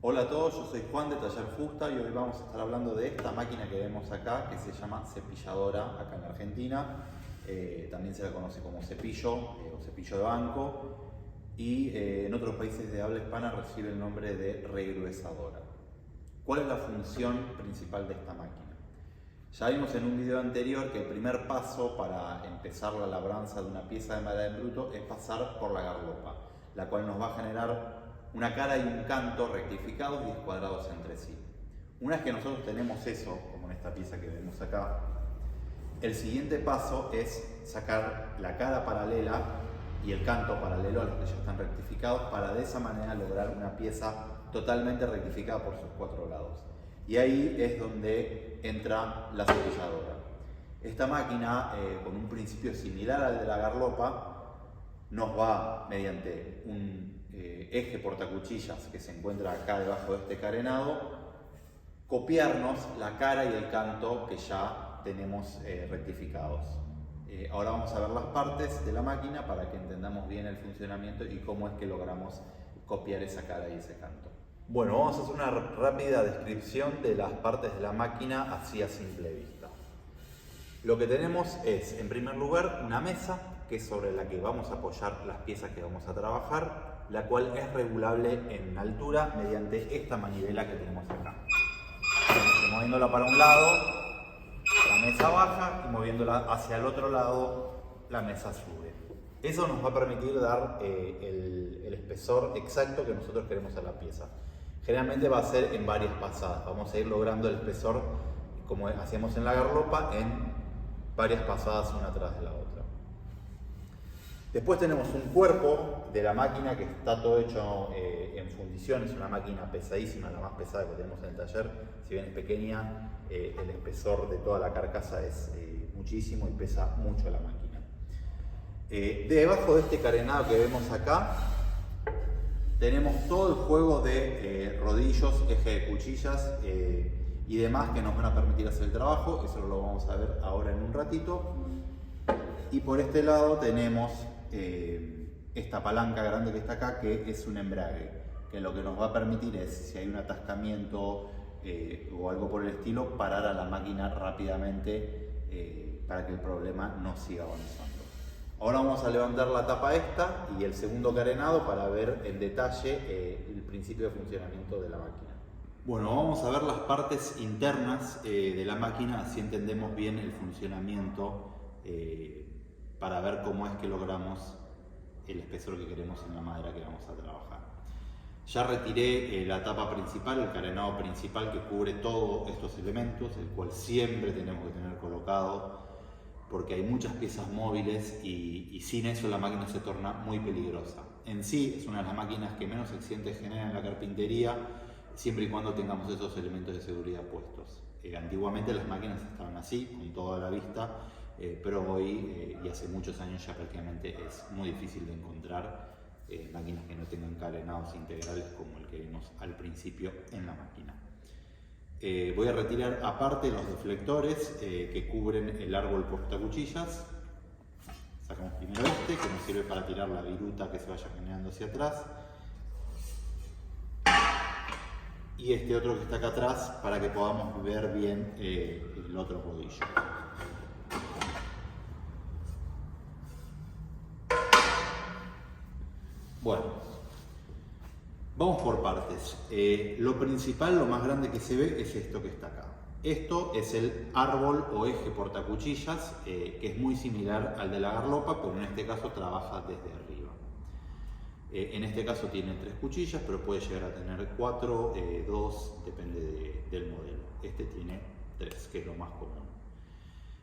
Hola a todos, yo soy Juan de Taller Fusta y hoy vamos a estar hablando de esta máquina que vemos acá, que se llama cepilladora acá en Argentina. También se la conoce como cepillo o cepillo de banco, y en otros países de habla hispana recibe el nombre de regruesadora. ¿Cuál es la función principal de esta máquina? Ya vimos en un video anterior que el primer paso para empezar la labranza de una pieza de madera en bruto es pasar por la garlopa, la cual nos va a generar una cara y un canto rectificados y escuadrados entre sí. Una vez que nosotros tenemos eso, como en esta pieza que vemos acá, el siguiente paso es sacar la cara paralela y el canto paralelo a los que ya están rectificados, para de esa manera lograr una pieza totalmente rectificada por sus cuatro lados. Y ahí es donde entra la cepilladora. Esta máquina, con un principio similar al de la garlopa, nos va mediante un eje portacuchillas que se encuentra acá debajo de este carenado, copiarnos la cara y el canto que ya tenemos rectificados. Ahora vamos a ver las partes de la máquina para que entendamos bien el funcionamiento y cómo es que logramos copiar esa cara y ese canto. Bueno, vamos a hacer una rápida descripción de las partes de la máquina así a simple vista. Lo que tenemos es, en primer lugar, una mesa, que es sobre la que vamos a apoyar las piezas que vamos a trabajar, la cual es regulable en altura mediante esta manivela que tenemos acá. Moviéndola para un lado, la mesa baja, y moviéndola hacia el otro lado, la mesa sube. Eso nos va a permitir dar el espesor exacto que nosotros queremos a la pieza. Generalmente va a ser en varias pasadas. Vamos a ir logrando el espesor, como hacíamos en la garlopa, en varias pasadas una tras de la otra. Después tenemos un cuerpo de la máquina que está todo hecho en fundición. Es una máquina pesadísima, la más pesada que tenemos en el taller. Si bien es pequeña, el espesor de toda la carcasa es muchísimo y pesa mucho la máquina. Debajo de este carenado que vemos acá, tenemos todo el juego de rodillos, eje de cuchillas y demás que nos van a permitir hacer el trabajo. Eso lo vamos a ver ahora en un ratito. Y por este lado tenemos esta palanca grande que está acá, que es un embrague, que lo que nos va a permitir es, si hay un atascamiento o algo por el estilo, parar a la máquina rápidamente para que el problema no siga avanzando. Ahora vamos a levantar la tapa esta y el segundo carenado para ver en detalle el principio de funcionamiento de la máquina. Bueno, vamos a ver las partes internas de la máquina, así entendemos bien el funcionamiento, para ver cómo es que logramos el espesor que queremos en la madera que vamos a trabajar. Ya retiré la tapa principal, el carenado principal que cubre todos estos elementos, el cual siempre tenemos que tener colocado porque hay muchas piezas móviles y sin eso la máquina se torna muy peligrosa. En sí es una de las máquinas que menos accidentes genera en la carpintería, siempre y cuando tengamos esos elementos de seguridad puestos. Antiguamente las máquinas estaban así, con toda la vista, pero hoy y hace muchos años ya prácticamente es muy difícil de encontrar máquinas que no tengan carenados integrales como el que vimos al principio en la máquina. Voy a retirar aparte los deflectores que cubren el árbol portacuchillas. Sacamos primero este, que nos sirve para tirar la viruta que se vaya generando hacia atrás. Y este otro que está acá atrás para que podamos ver bien el otro rodillo. Bueno, vamos por partes. Lo principal, lo más grande que se ve es esto que está acá. Esto es el árbol o eje portacuchillas, que es muy similar al de la garlopa, pero en este caso trabaja desde arriba. En este caso tiene 3 cuchillas, pero puede llegar a tener 4, 2, depende del modelo. Este tiene 3, que es lo más común.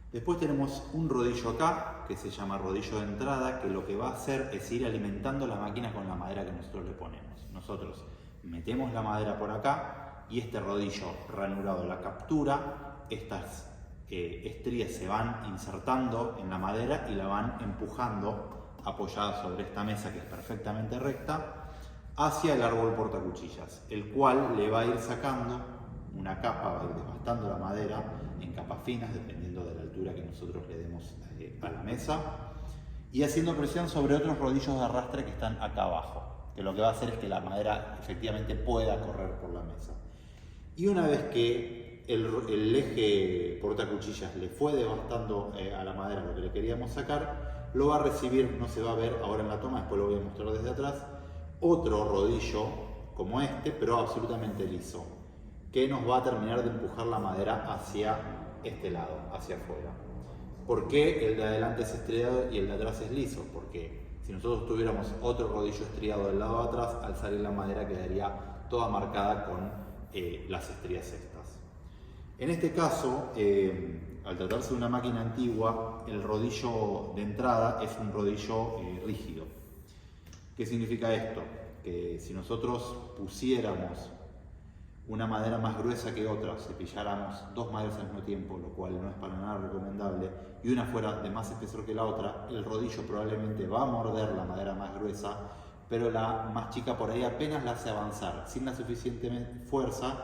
Después tenemos un rodillo acá, que se llama rodillo de entrada, que lo que va a hacer es ir alimentando la máquina con la madera que nosotros le ponemos. Nosotros metemos la madera por acá y este rodillo ranurado la captura, estas estrías se van insertando en la madera y la van empujando, apoyada sobre esta mesa que es perfectamente recta, hacia el árbol portacuchillas, el cual le va a ir sacando una capa, va a ir desbastando la madera en capas finas, dependiendo de la altura que nosotros le demos a la mesa, y haciendo presión sobre otros rodillos de arrastre que están acá abajo. que lo que va a hacer es que la madera efectivamente pueda correr por la mesa. Y una vez que el eje portacuchillas le fue devastando a la madera lo que le queríamos sacar, lo va a recibir, no se va a ver ahora en la toma, después lo voy a mostrar desde atrás, otro rodillo como este, pero absolutamente liso, que nos va a terminar de empujar la madera hacia este lado, hacia afuera. ¿Por qué el de adelante es estriado y el de atrás es liso? Porque si nosotros tuviéramos otro rodillo estriado del lado de atrás, al salir la madera quedaría toda marcada con las estrías estas. En este caso, al tratarse de una máquina antigua, el rodillo de entrada es un rodillo rígido. ¿Qué significa esto? Que si nosotros pusiéramos una madera más gruesa que otra, cepilláramos dos maderas al mismo tiempo, lo cual no es para nada recomendable, y una fuera de más espesor que la otra, el rodillo probablemente va a morder la madera más gruesa, pero la más chica por ahí apenas la hace avanzar, sin la suficiente fuerza,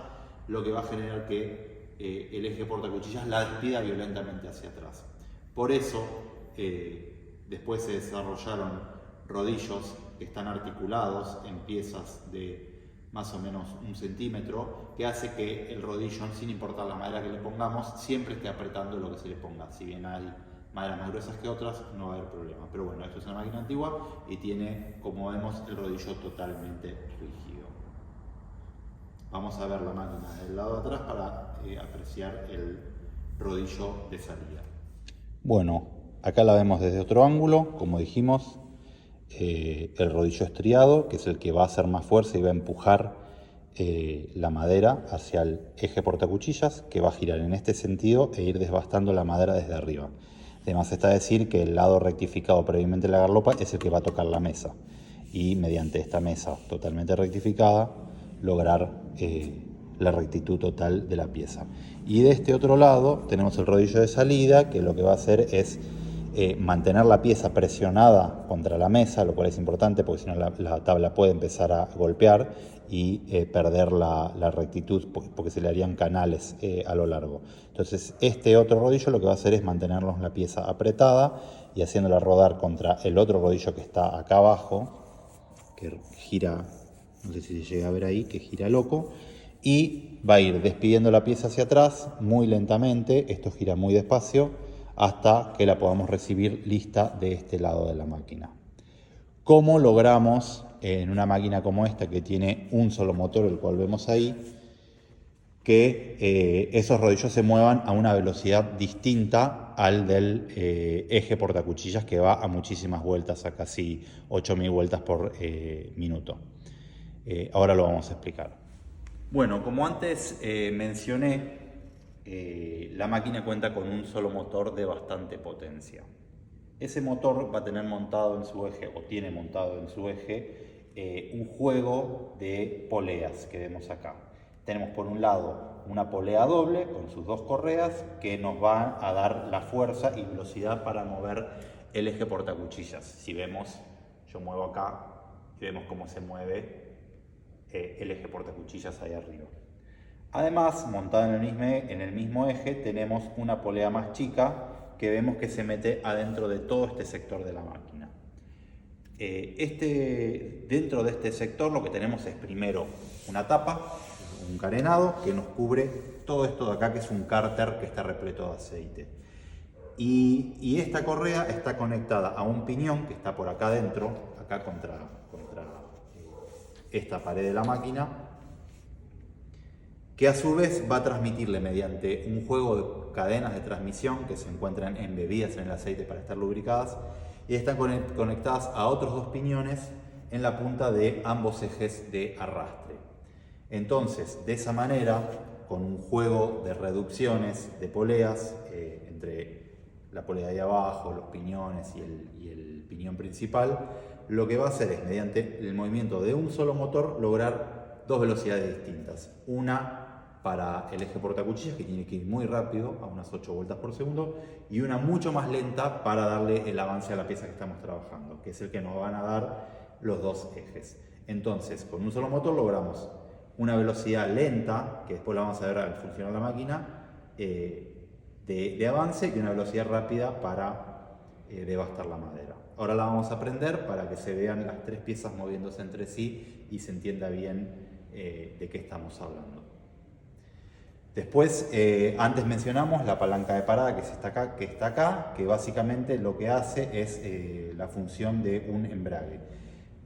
lo que va a generar que el eje portacuchillas la despida violentamente hacia atrás. Por eso, después se desarrollaron rodillos que están articulados en piezas de más o menos 1 centímetro, que hace que el rodillo, sin importar la madera que le pongamos, siempre esté apretando lo que se le ponga. Si bien hay maderas más gruesas que otras, no va a haber problema. Pero bueno, esto es una máquina antigua y tiene, como vemos, el rodillo totalmente rígido. Vamos a ver la máquina del lado de atrás para apreciar el rodillo de salida. Bueno, acá la vemos desde otro ángulo, como dijimos. El rodillo estriado, que es el que va a hacer más fuerza y va a empujar la madera hacia el eje portacuchillas, que va a girar en este sentido e ir desbastando la madera desde arriba. Además está decir que el lado rectificado previamente de la garlopa es el que va a tocar la mesa, y mediante esta mesa totalmente rectificada lograr la rectitud total de la pieza. Y de este otro lado tenemos el rodillo de salida, que lo que va a hacer es mantener la pieza presionada contra la mesa, lo cual es importante porque si no la tabla puede empezar a golpear y perder la rectitud porque se le harían canales a lo largo. Entonces este otro rodillo lo que va a hacer es mantenernos la pieza apretada y haciéndola rodar contra el otro rodillo que está acá abajo, que gira, no sé si se llega a ver ahí, que gira loco, y va a ir despidiendo la pieza hacia atrás muy lentamente, esto gira muy despacio, hasta que la podamos recibir lista de este lado de la máquina. ¿Cómo logramos en una máquina como esta que tiene un solo motor, el cual vemos ahí, que esos rodillos se muevan a una velocidad distinta al del eje portacuchillas, que va a muchísimas vueltas, a casi 8.000 vueltas por minuto? Ahora lo vamos a explicar. Bueno, como antes mencioné, la máquina cuenta con un solo motor de bastante potencia. Ese motor va a tener montado en su eje, o tiene montado en su eje, un juego de poleas que vemos acá. Tenemos por un lado una polea doble con sus dos correas que nos van a dar la fuerza y velocidad para mover el eje portacuchillas. Si vemos, yo muevo acá y vemos cómo se mueve el eje portacuchillas ahí arriba. Además, montada en el mismo eje, tenemos una polea más chica que vemos que se mete adentro de todo este sector de la máquina. Dentro de este sector lo que tenemos es primero una tapa, un carenado que nos cubre todo esto de acá, que es un cárter que está repleto de aceite. Y esta correa está conectada a un piñón que está por acá adentro, acá contra esta pared de la máquina, que a su vez va a transmitirle mediante un juego de cadenas de transmisión que se encuentran embebidas en el aceite para estar lubricadas y están conectadas a otros dos piñones en la punta de ambos ejes de arrastre. Entonces, de esa manera, con un juego de reducciones de poleas entre la polea de abajo, los piñones y el piñón principal, lo que va a hacer es, mediante el movimiento de un solo motor, lograr dos velocidades distintas. Una para el eje portacuchillas, que tiene que ir muy rápido, a unas 8 vueltas por segundo, y una mucho más lenta para darle el avance a la pieza que estamos trabajando, que es el que nos van a dar los dos ejes. Entonces, con un solo motor logramos una velocidad lenta, que después la vamos a ver al funcionar la máquina, de avance, y una velocidad rápida para devastar la madera. Ahora la vamos a prender para que se vean las tres piezas moviéndose entre sí y se entienda bien de qué estamos hablando. Después, antes mencionamos la palanca de parada que está acá, que básicamente lo que hace es la función de un embrague.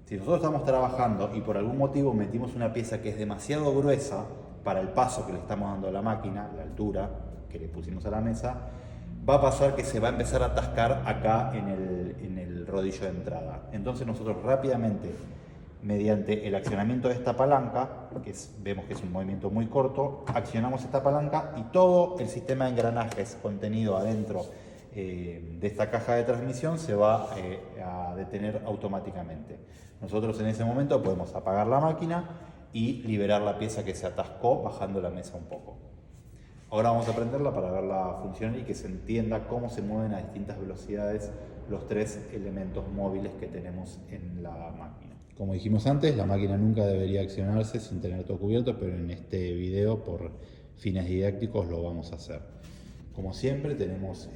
Si nosotros estamos trabajando y por algún motivo metimos una pieza que es demasiado gruesa para el paso que le estamos dando a la máquina, la altura que le pusimos a la mesa, va a pasar que se va a empezar a atascar acá en el rodillo de entrada. Entonces nosotros rápidamente, mediante el accionamiento de esta palanca, vemos que es un movimiento muy corto, accionamos esta palanca y todo el sistema de engranajes contenido adentro de esta caja de transmisión se va a detener automáticamente. Nosotros en ese momento podemos apagar la máquina y liberar la pieza que se atascó bajando la mesa un poco. Ahora vamos a prenderla para verla funcionar y que se entienda cómo se mueven a distintas velocidades los tres elementos móviles que tenemos en la máquina. Como dijimos antes, la máquina nunca debería accionarse sin tener todo cubierto, pero en este video, por fines didácticos, lo vamos a hacer. Como siempre, tenemos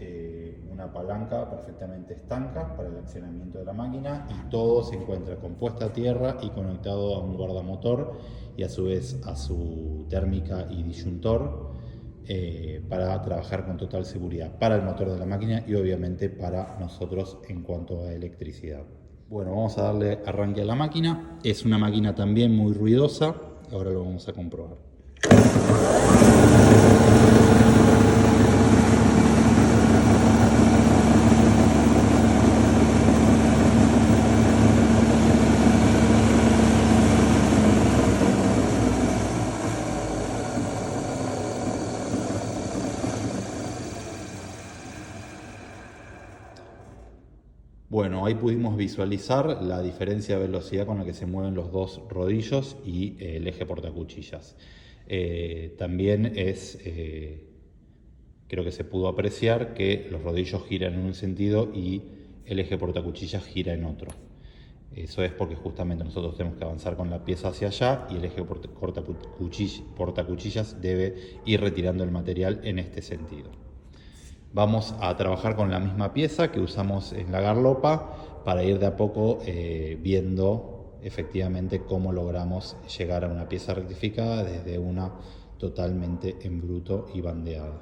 una palanca perfectamente estanca para el accionamiento de la máquina y todo se encuentra compuesta a tierra y conectado a un guardamotor y a su vez a su térmica y disyuntor para trabajar con total seguridad para el motor de la máquina y obviamente para nosotros en cuanto a electricidad. Bueno, vamos a darle arranque a la máquina. Es una máquina también muy ruidosa. Ahora lo vamos a comprobar. Bueno, ahí pudimos visualizar la diferencia de velocidad con la que se mueven los dos rodillos y el eje portacuchillas. También creo que se pudo apreciar que los rodillos giran en un sentido y el eje portacuchillas gira en otro. Eso es porque justamente nosotros tenemos que avanzar con la pieza hacia allá y el eje portacuchillas debe ir retirando el material en este sentido. Vamos a trabajar con la misma pieza que usamos en la garlopa para ir de a poco viendo efectivamente cómo logramos llegar a una pieza rectificada desde una totalmente en bruto y bandeada.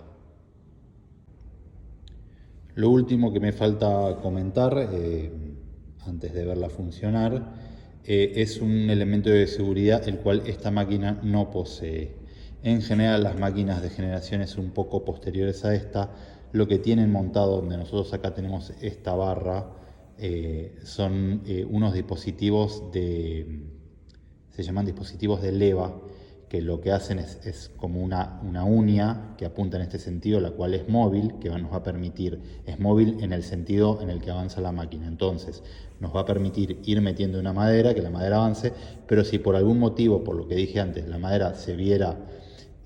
Lo último que me falta comentar antes de verla funcionar es un elemento de seguridad el cual esta máquina no posee. En general las máquinas de generaciones un poco posteriores a esta lo que tienen montado, donde nosotros acá tenemos esta barra, son unos dispositivos se llaman dispositivos de leva, que lo que hacen es como una uña que apunta en este sentido, la cual es móvil, que nos va a permitir, es móvil en el sentido en el que avanza la máquina. Entonces nos va a permitir ir metiendo una madera, que la madera avance, pero si por algún motivo, por lo que dije antes, la madera se viera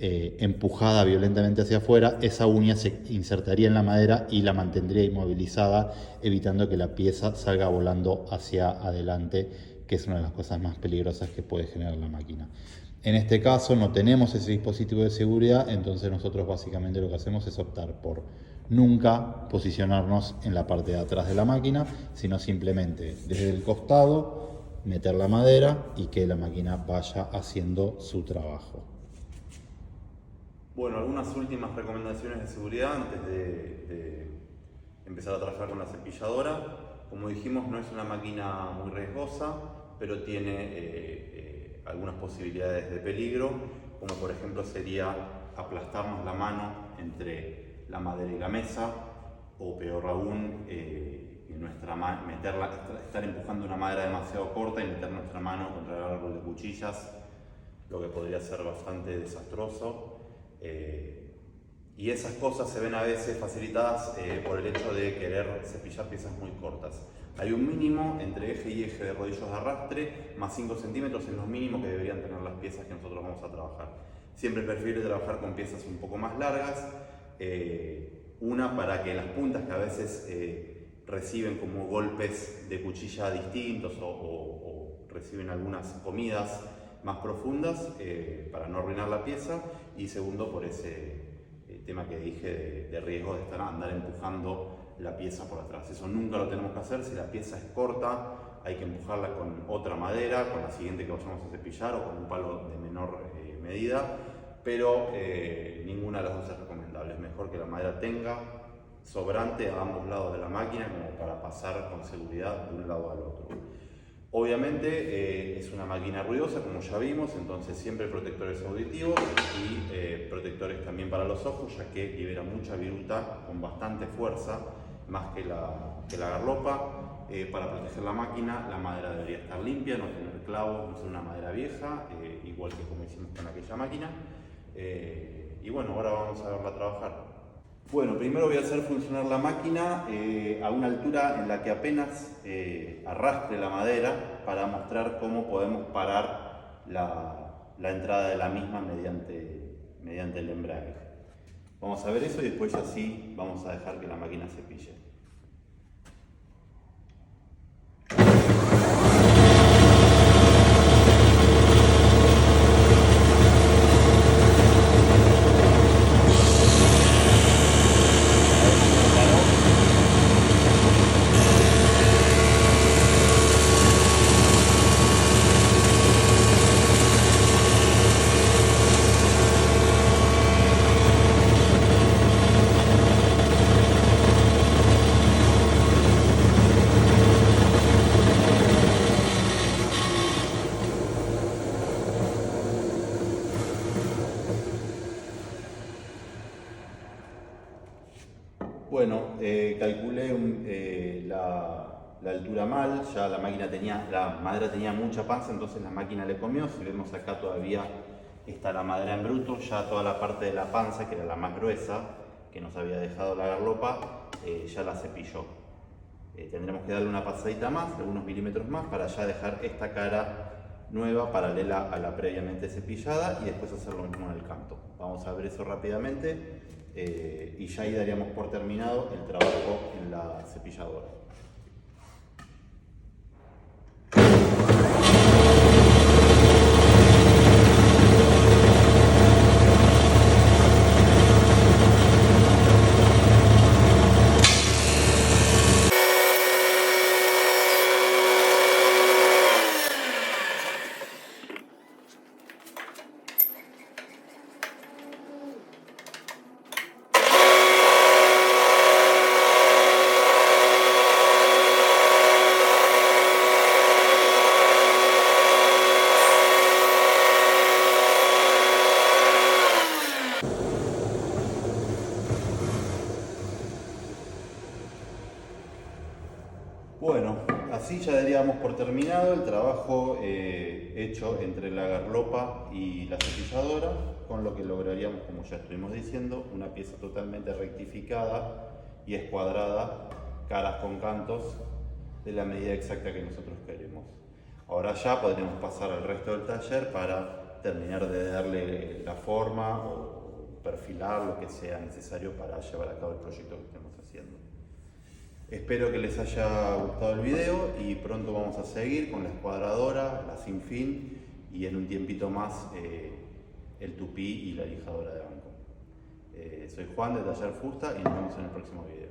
empujada violentamente hacia afuera, esa uña se insertaría en la madera y la mantendría inmovilizada, evitando que la pieza salga volando hacia adelante, que es una de las cosas más peligrosas que puede generar la máquina. En este caso no tenemos ese dispositivo de seguridad, entonces nosotros básicamente lo que hacemos es optar por nunca posicionarnos en la parte de atrás de la máquina, sino simplemente desde el costado meter la madera y que la máquina vaya haciendo su trabajo. Bueno, algunas últimas recomendaciones de seguridad antes de empezar a trabajar con la cepilladora. Como dijimos, no es una máquina muy riesgosa, pero tiene algunas posibilidades de peligro, como por ejemplo sería aplastarnos la mano entre la madera y la mesa, o peor aún, estar empujando una madera demasiado corta y meter nuestra mano contra el árbol de cuchillas, lo que podría ser bastante desastroso. Y esas cosas se ven a veces facilitadas por el hecho de querer cepillar piezas muy cortas. Hay un mínimo entre eje y eje de rodillos de arrastre, más 5 centímetros es lo mínimo que deberían tener las piezas que nosotros vamos a trabajar. Siempre prefiero trabajar con piezas un poco más largas, una para que las puntas que a veces reciben como golpes de cuchilla distintos o reciben algunas comidas más profundas para no arruinar la pieza, y segundo por ese tema que dije de riesgo de andar empujando la pieza por atrás. Eso nunca lo tenemos que hacer. Si la pieza es corta, hay que empujarla con otra madera, con la siguiente que vayamos a cepillar o con un palo de menor medida, pero ninguna de las dos es recomendable. Es mejor que la madera tenga sobrante a ambos lados de la máquina como para pasar con seguridad de un lado al otro. Obviamente es una máquina ruidosa, como ya vimos, entonces siempre protectores auditivos y protectores también para los ojos, ya que libera mucha viruta con bastante fuerza, más que la garlopa. Para proteger la máquina, la madera debería estar limpia, no tener clavos, no ser una madera vieja, igual que como hicimos con aquella máquina. Y bueno, ahora vamos a verla trabajar. Bueno, primero voy a hacer funcionar la máquina a una altura en la que apenas arrastre la madera para mostrar cómo podemos parar la entrada de la misma mediante el embrague. Vamos a ver eso y después ya sí vamos a dejar que la máquina cepille. Bueno, calculé la altura mal, ya la madera tenía mucha panza, entonces la máquina le comió. Si vemos acá todavía está la madera en bruto, ya toda la parte de la panza, que era la más gruesa, que nos había dejado la garlopa, ya la cepilló. Tendremos que darle una pasadita más, algunos milímetros más, para ya dejar esta cara nueva paralela a la previamente cepillada y después hacer lo mismo en el canto. Vamos a ver eso rápidamente. Y ya ahí daríamos por terminado el trabajo en la cepilladora. Bueno, así ya daríamos por terminado el trabajo hecho entre la garlopa y la cepilladora, con lo que lograríamos, como ya estuvimos diciendo, una pieza totalmente rectificada y escuadrada, caras con cantos, de la medida exacta que nosotros queremos. Ahora ya podremos pasar al resto del taller para terminar de darle la forma o perfilar lo que sea necesario para llevar a cabo el proyecto que estemos haciendo. Espero que les haya gustado el video y pronto vamos a seguir con la escuadradora, la sin fin y en un tiempito más el tupí y la lijadora de banco. Soy Juan de Taller Fusta y nos vemos en el próximo video.